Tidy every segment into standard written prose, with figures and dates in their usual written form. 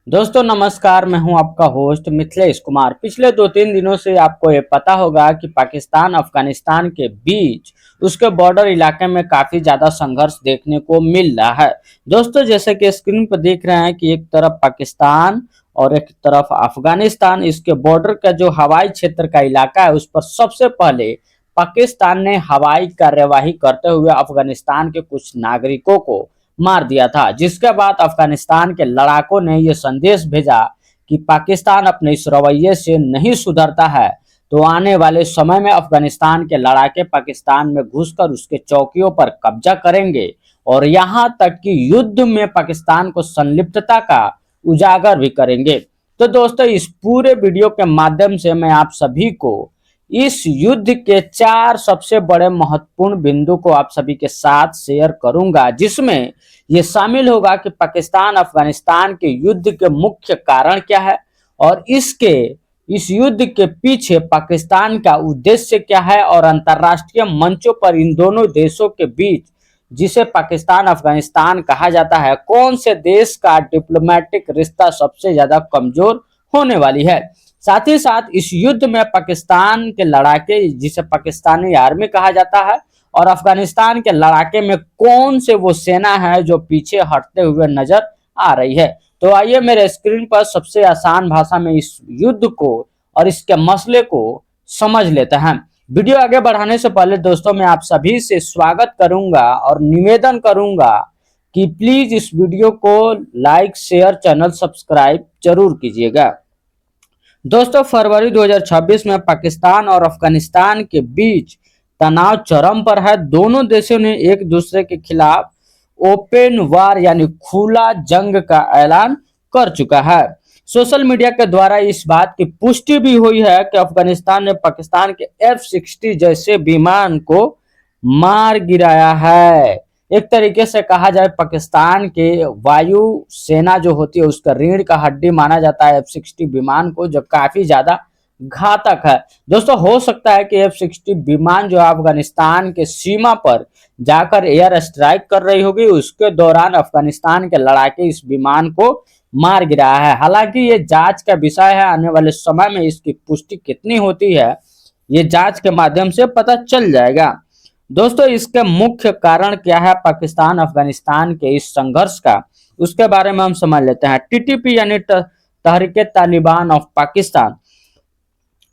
दोस्तों नमस्कार, मैं हूं आपका होस्ट मिथिलेश कुमार। पिछले 2-3 दिनों से आपको ये पता होगा कि पाकिस्तान अफगानिस्तान के बीच उसके बॉर्डर इलाके में काफी ज्यादा संघर्ष देखने को मिल रहा है। दोस्तों जैसे कि स्क्रीन पर देख रहे हैं कि एक तरफ पाकिस्तान और एक तरफ अफगानिस्तान, इसके बॉर्डर का जो हवाई क्षेत्र का इलाका है उस पर सबसे पहले पाकिस्तान ने हवाई कार्यवाही करते हुए अफगानिस्तान के कुछ नागरिकों को मार दिया था, जिसके बाद अफगानिस्तान के लड़ाकों ने यह संदेश भेजा कि पाकिस्तान अपने इस रवैये से नहीं सुधरता है तो आने वाले समय में अफगानिस्तान के लड़ाके पाकिस्तान में घुसकर उसके चौकियों पर कब्जा करेंगे और यहां तक कि युद्ध में पाकिस्तान को संलिप्तता का उजागर भी करेंगे। तो दोस्तों इस पूरे वीडियो के माध्यम से मैं आप सभी को इस युद्ध के 4 सबसे बड़े महत्वपूर्ण बिंदु को आप सभी के साथ शेयर करूंगा, जिसमें ये शामिल होगा कि पाकिस्तान अफगानिस्तान के युद्ध के मुख्य कारण क्या है और इस युद्ध के पीछे पाकिस्तान का उद्देश्य क्या है और अंतर्राष्ट्रीय मंचों पर इन दोनों देशों के बीच, जिसे पाकिस्तान अफगानिस्तान कहा जाता है, कौन से देश का डिप्लोमेटिक रिश्ता सबसे ज्यादा कमजोर होने वाली है। साथ ही साथ इस युद्ध में पाकिस्तान के लड़ाके, जिसे पाकिस्तानी आर्मी कहा जाता है, और अफगानिस्तान के लड़ाके में कौन से वो सेना है जो पीछे हटते हुए नजर आ रही है। तो आइए मेरे स्क्रीन पर सबसे आसान भाषा में इस युद्ध को और इसके मसले को समझ लेते हैं। वीडियो आगे बढ़ाने से पहले दोस्तों मैं आप सभी से स्वागत करूंगा और निवेदन करूंगा कि प्लीज इस वीडियो को लाइक, शेयर, चैनल सब्सक्राइब जरूर कीजिएगा। दोस्तों फरवरी 2026 में पाकिस्तान और अफगानिस्तान के बीच तनाव चरम पर है। दोनों देशों ने एक दूसरे के खिलाफ ओपन वार यानी खुला जंग का ऐलान कर चुका है। सोशल मीडिया के द्वारा इस बात की पुष्टि भी हुई है कि अफगानिस्तान ने पाकिस्तान के F-60 जैसे विमान को मार गिराया है। एक तरीके से कहा जाए पाकिस्तान के वायु सेना जो होती है उसका रीढ़ का हड्डी माना जाता है F-60 विमान को, जो काफी ज्यादा घातक है। दोस्तों हो सकता है कि F-60 विमान जो अफगानिस्तान के सीमा पर जाकर एयर स्ट्राइक कर रही होगी, उसके दौरान अफगानिस्तान के लड़ाके इस विमान को मार गिराया है। हालांकि ये जांच का विषय है, आने वाले समय में इसकी पुष्टि कितनी होती है ये जांच के माध्यम से पता चल जाएगा। दोस्तों इसके मुख्य कारण क्या है पाकिस्तान अफगानिस्तान के इस संघर्ष का, उसके बारे में हम समझ लेते हैं। TTP यानी तहरीक तालिबान ऑफ पाकिस्तान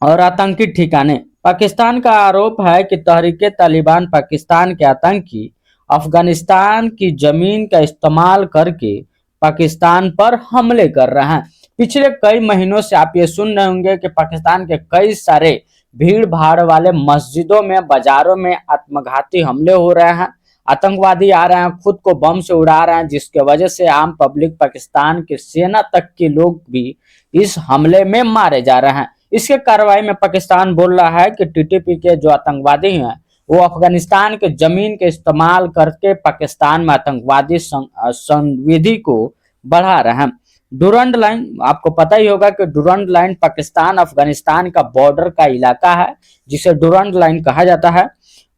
और आतंकी ठिकाने। पाकिस्तान का आरोप है कि तहरीक तालिबान पाकिस्तान के आतंकी अफगानिस्तान की जमीन का इस्तेमाल करके पाकिस्तान पर हमले कर रहे हैं। पिछले कई महीनों से आप ये सुन रहे होंगे कि पाकिस्तान के कई सारे भीड़ भाड़ वाले मस्जिदों में, बाजारों में आत्मघाती हमले हो रहे हैं। आतंकवादी आ रहे हैं, खुद को बम से उड़ा रहे हैं, जिसके वजह से आम पब्लिक, पाकिस्तान के सेना तक के लोग भी इस हमले में मारे जा रहे हैं। इसके कार्रवाई में पाकिस्तान बोल रहा है कि TTP के जो आतंकवादी हैं वो अफगानिस्तान के जमीन के इस्तेमाल करके पाकिस्तान में आतंकवादी संविधि को बढ़ा रहे हैं। डुरंड लाइन, आपको पता ही होगा कि डुरंड लाइन पाकिस्तान अफगानिस्तान का बॉर्डर का इलाका है, जिसे डुरंड लाइन कहा जाता है।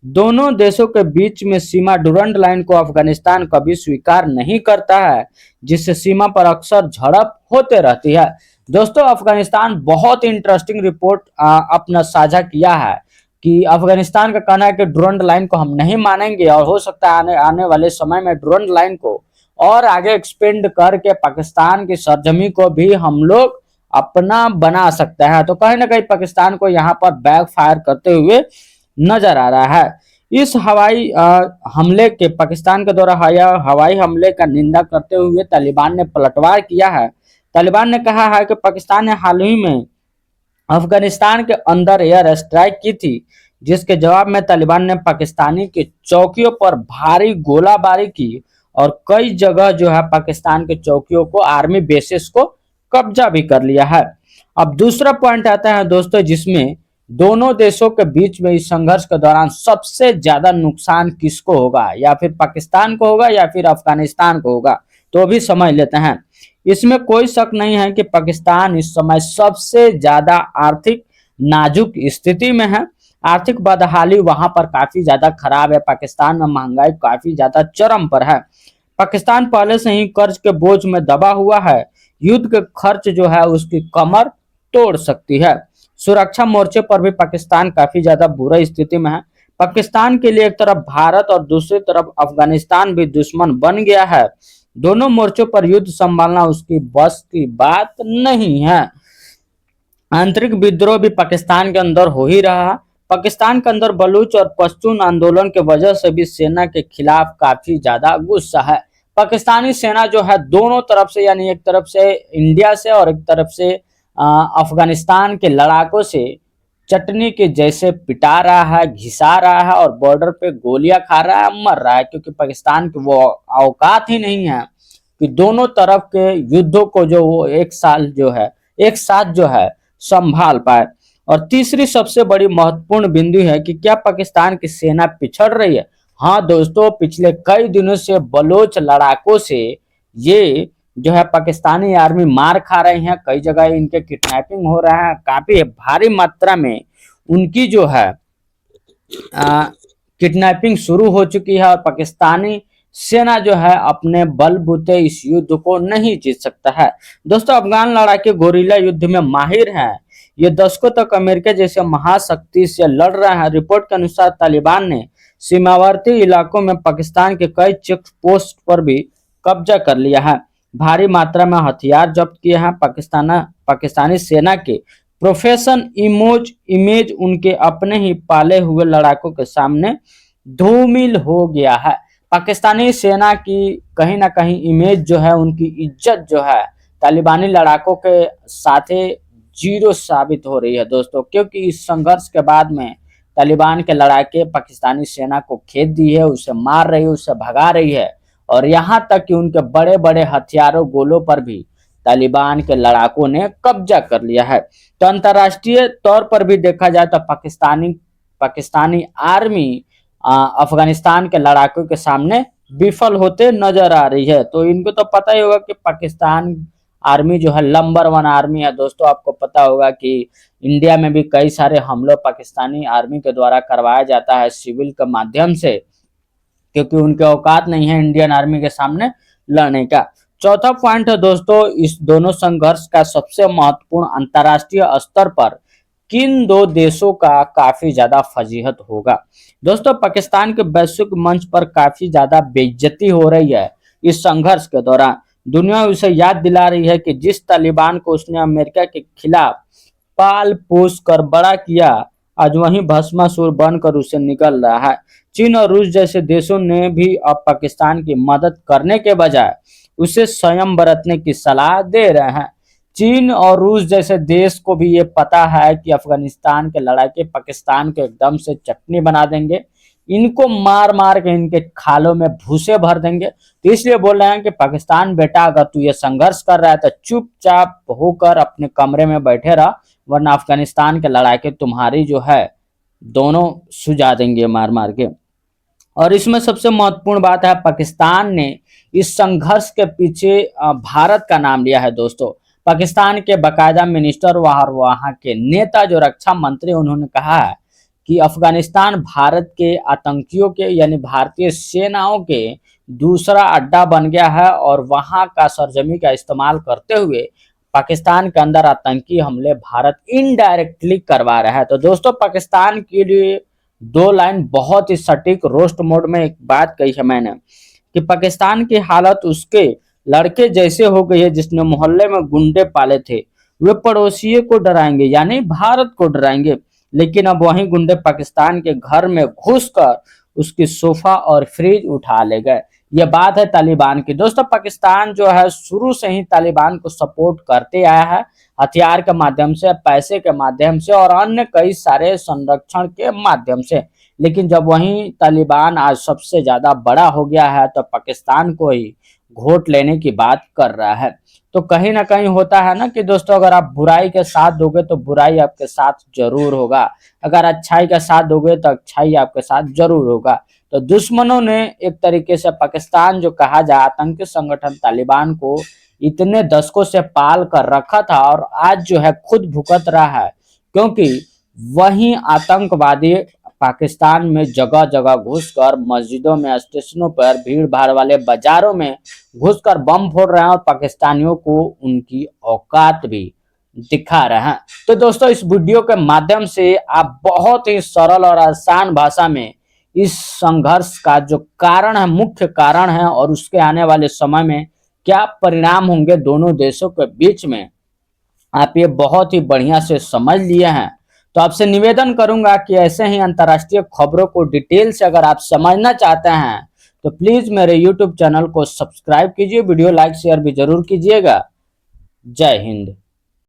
दोनों देशों के बीच में सीमा डुरंड लाइन को अफगानिस्तान कभी स्वीकार नहीं करता है, जिससे सीमा पर अक्सर झड़प होते रहती है। दोस्तों अफगानिस्तान बहुत इंटरेस्टिंग रिपोर्ट अपना साझा किया है कि अफगानिस्तान का कहना है कि डुरंड लाइन को हम नहीं मानेंगे और हो सकता है आने वाले समय में डुरंड लाइन को और आगे एक्सपेंड करके पाकिस्तान की सरजमी को भी हम लोग अपना बना सकते हैं। तो कहीं ना कहीं पाकिस्तान को यहाँ पर बैक फायर करते हुए नजर आ रहा है। इस हवाई हमले के, पाकिस्तान के द्वारा हवाई हमले का निंदा करते हुए तालिबान ने पलटवार किया है। तालिबान ने कहा है कि पाकिस्तान ने हाल ही में अफगानिस्तान के अंदर एयर स्ट्राइक की थी, जिसके जवाब में तालिबान ने पाकिस्तानी के चौकियों पर भारी गोलाबारी की और कई जगह जो है पाकिस्तान के चौकियों को, आर्मी बेसिस को कब्जा भी कर लिया है। अब दूसरा पॉइंट आता है दोस्तों, जिसमें दोनों देशों के बीच में इस संघर्ष के दौरान सबसे ज्यादा नुकसान किसको होगा, या फिर पाकिस्तान को होगा या फिर अफगानिस्तान को होगा, तो भी समझ लेते हैं। इसमें कोई शक नहीं है कि पाकिस्तान इस समय सबसे ज्यादा आर्थिक नाजुक स्थिति में है। आर्थिक बदहाली वहां पर काफी ज्यादा खराब है। पाकिस्तान में महंगाई काफी ज्यादा चरम पर है। पाकिस्तान पहले से ही कर्ज के बोझ में दबा हुआ है। युद्ध के खर्च जो है उसकी कमर तोड़ सकती है। सुरक्षा मोर्चे पर भी पाकिस्तान काफी ज्यादा बुरी स्थिति में है। पाकिस्तान के लिए एक तरफ भारत और दूसरी तरफ अफगानिस्तान भी दुश्मन बन गया है। दोनों मोर्चों पर युद्ध संभालना उसकी बस की बात नहीं है। आंतरिक विद्रोह भी पाकिस्तान के अंदर हो ही रहा है। पाकिस्तान के अंदर बलूच और पश्तून आंदोलन के वजह से भी सेना के खिलाफ काफी ज्यादा गुस्सा है। पाकिस्तानी सेना जो है दोनों तरफ से, यानी एक तरफ से इंडिया से और एक तरफ से अफगानिस्तान के लड़ाकों से चटनी के जैसे पिटा रहा है, घिसा रहा है और बॉर्डर पे गोलियां खा रहा है, मर रहा है, क्योंकि पाकिस्तान की वो औकात ही नहीं है कि दोनों तरफ के युद्धों को जो वो एक साल जो है एक साथ जो है संभाल पाए। और तीसरी सबसे बड़ी महत्वपूर्ण बिंदु है कि क्या पाकिस्तान की सेना पिछड़ रही है। हाँ दोस्तों, पिछले कई दिनों से बलोच लड़ाकों से ये जो है पाकिस्तानी आर्मी मार खा रहे हैं। कई जगह इनके किडनैपिंग हो रहा है, काफी भारी मात्रा में उनकी जो है किडनैपिंग शुरू हो चुकी है और पाकिस्तानी सेना जो है अपने बलबूते इस युद्ध को नहीं जीत सकता है। दोस्तों, अफगान लड़ाके गोरिल्ला युद्ध में माहिर हैं। ये दशकों तक अमेरिका जैसे महाशक्ति से लड़ रहे हैं। रिपोर्ट के अनुसार तालिबान ने सीमावर्ती इलाकों में पाकिस्तान के कई चेक पोस्ट पर भी कब्जा कर लिया है। भारी मात्रा में हथियार जब्त किए हैं। पाकिस्तानी सेना के प्रोफेशन इमेज उनके अपने ही पाले हुए लड़ाकों के सामने धूमिल हो गया है। पाकिस्तानी सेना की कहीं ना कहीं इमेज जो है, उनकी इज्जत जो है तालिबानी लड़ाकों के साथ जीरो साबित हो रही है दोस्तों, क्योंकि इस संघर्ष के बाद में तालिबान के लड़ाके पाकिस्तानी सेना को खेद दी है, उसे मार रही है, उसे भगा रही है और यहाँ तक कि उनके बड़े बड़े हथियारों गोलों पर भी तालिबान के लड़ाकों ने कब्जा कर लिया है। तो अंतर्राष्ट्रीय तौर पर भी देखा जाए तो पाकिस्तानी आर्मी अफगानिस्तान के लड़ाकों के सामने विफल होते नजर आ रही है। तो इनको तो पता ही होगा कि पाकिस्तान आर्मी जो है नंबर 1 आर्मी है दोस्तों। आपको पता होगा कि इंडिया में भी कई सारे हमलों पाकिस्तानी आर्मी के द्वारा करवाया जाता है सिविल के माध्यम से, क्योंकि उनके औकात नहीं है इंडियन आर्मी के सामने लड़ने का। चौथा पॉइंट है दोस्तों, इस दोनों संघर्ष का सबसे महत्वपूर्ण अंतर्राष्ट्रीय स्तर पर किन दो देशों का काफी ज्यादा फजीहत होगा। दोस्तों, पाकिस्तान के वैश्विक मंच पर काफी ज्यादा बेइज्जती हो रही है इस संघर्ष के दौरान। दुनिया उसे याद दिला रही है कि जिस तालिबान को उसने अमेरिका के खिलाफ पाल पोस कर बड़ा किया, आज वही भस्मासुर बनकर उसे निकल रहा है। चीन और रूस जैसे देशों ने भी अब पाकिस्तान की मदद करने के बजाय उसे संयम बरतने की सलाह दे रहे हैं। चीन और रूस जैसे देश को भी ये पता है कि अफगानिस्तान के लड़ाके पाकिस्तान को एकदम से चटनी बना देंगे, इनको मार मार के इनके खालों में भूसे भर देंगे। तो इसलिए बोल रहे हैं कि पाकिस्तान बेटा, अगर तू ये संघर्ष कर रहा है तो चुपचाप होकर अपने कमरे में बैठे रह, वरना अफगानिस्तान के लड़ाके तुम्हारी जो है दोनों सुझा देंगे मार मार के। और इसमें सबसे महत्वपूर्ण बात है, पाकिस्तान ने इस संघर्ष के पीछे भारत का नाम लिया है दोस्तों। पाकिस्तान के बाकायदा मिनिस्टर वहाँ के नेता जो रक्षा मंत्री, उन्होंने कहा है कि अफगानिस्तान भारत के आतंकियों के यानी भारतीय सेनाओं के दूसरा अड्डा बन गया है और वहां का सरजमी का इस्तेमाल करते हुए पाकिस्तान के अंदर आतंकी हमले भारत इनडायरेक्टली करवा रहा है। तो दोस्तों, पाकिस्तान के लिए दो लाइन बहुत ही सटीक रोस्ट मोड में एक बात कही है मैंने कि पाकिस्तान की हालत उसके लड़के जैसे हो गई है जिसने मोहल्ले में गुंडे पाले थे। वे पड़ोसियों को डराएंगे यानी भारत को डराएंगे, लेकिन अब वही गुंडे पाकिस्तान के घर में घुसकर उसकी सोफा और फ्रिज उठा ले गए। यह बात है तालिबान की। दोस्तों, पाकिस्तान जो है शुरू से ही तालिबान को सपोर्ट करते आया है, हथियार के माध्यम से, पैसे के माध्यम से और अन्य कई सारे संरक्षण के माध्यम से। लेकिन जब वही तालिबान आज सबसे ज्यादा बड़ा हो गया है तो पाकिस्तान को ही घोट लेने की बात कर रहा है। तो कहीं ना कहीं होता है ना कि दोस्तों, अगर आप बुराई के साथ दोगे तो बुराई आपके साथ जरूर होगा, अगर अच्छाई का साथ दोगे तो अच्छाई आपके साथ जरूर होगा। तो दुश्मनों ने एक तरीके से पाकिस्तान जो कहा जाए आतंकी संगठन तालिबान को इतने दशकों से पाल कर रखा था और आज जो है खुद भुगत रहा है, क्योंकि वही आतंकवादी पाकिस्तान में जगह जगह घुसकर मस्जिदों में, स्टेशनों पर, भीड़ भाड़ वाले बाजारों में घुसकर बम फोड़ रहे हैं और पाकिस्तानियों को उनकी औकात भी दिखा रहे हैं। तो दोस्तों, इस वीडियो के माध्यम से आप बहुत ही सरल और आसान भाषा में इस संघर्ष का जो कारण है, मुख्य कारण है, और उसके आने वाले समय में क्या परिणाम होंगे दोनों देशों के बीच में, आप ये बहुत ही बढ़िया से समझ लिए हैं। तो आपसे निवेदन करूंगा कि ऐसे ही अंतर्राष्ट्रीय खबरों को डिटेल से अगर आप समझना चाहते हैं तो प्लीज मेरे यूट्यूब चैनल को सब्सक्राइब कीजिए, वीडियो लाइक शेयर भी जरूर कीजिएगा। जय हिंद।